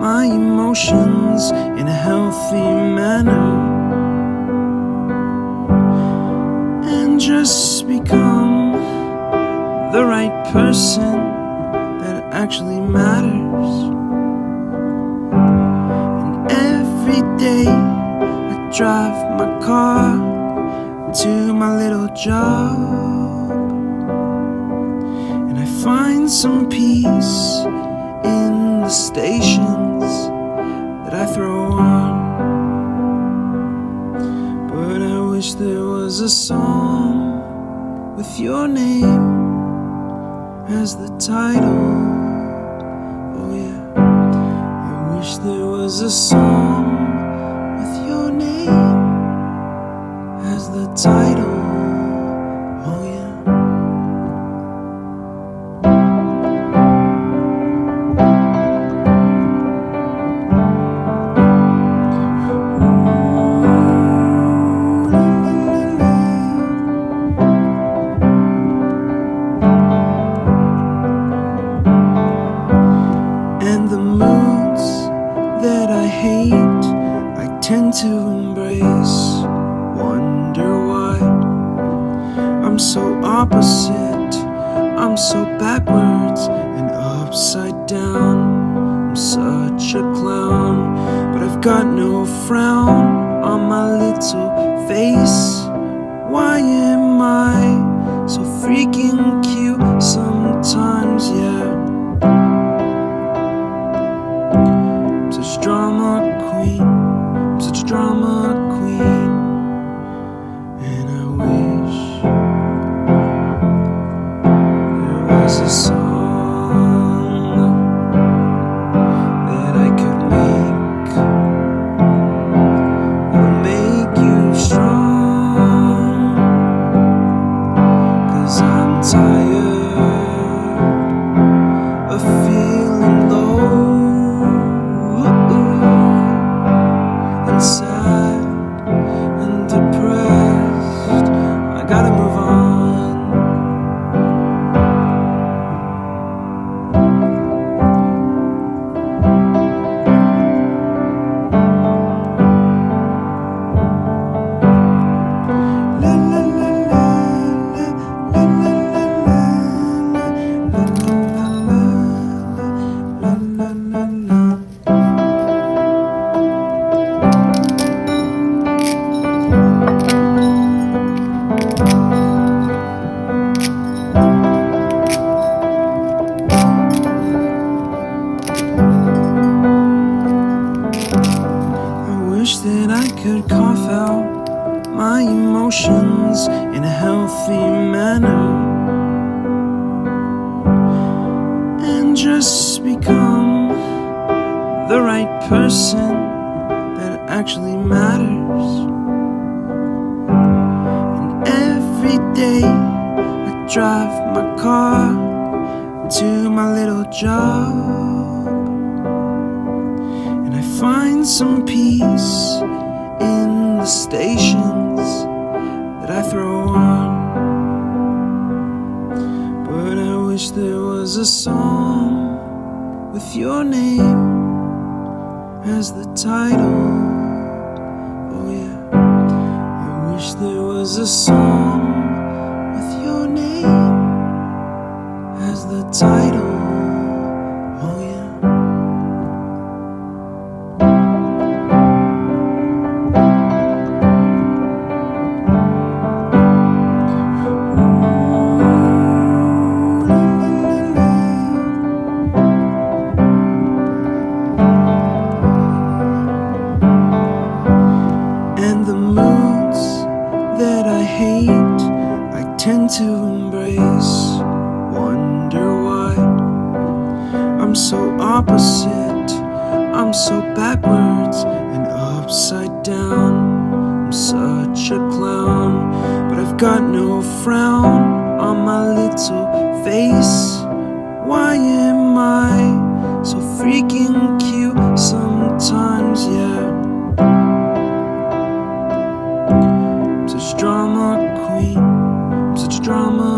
my emotions in a healthy manner and just become the right person that actually matters. And every day I drive my car to my little job, and I find some peace in the stations that I throw on. But I wish there was a song with your name as the title. Oh yeah, I wish there was a song with your name as the title. Oh yeah. And the moods that I hate, I tend to embrace. Wonder why I'm so opposite, I'm so backwards and upside down. I'm such a clown, but I've got no frown on my little face. Why am I so freaking cute sometimes, yeah? I'm such a drama queen, I'm such a drama queen. And I wish there was a song that I could make that'll make you strong. 'Cause I'm tired of feeling low and sad and depressed. I gotta move on. La la la la la la la la la la. I wish that I could cough out my emotions in a healthy manner and just become the right person that actually matters. And every day I drive my car to my little job, and I find some peace in the stations that I throw on. But I wish there was a song with your name as the title. Oh yeah, I wish there was a song with your name as the title. Oh yeah. And the moods that I hate, I tend to embrace. Wonder why I'm so opposite, I'm so backwards and upside down. I'm such a clown, but I've got no frown on my little face. Why am I so freaking cute sometimes, yeah? I'm such a drama queen, I'm such a drama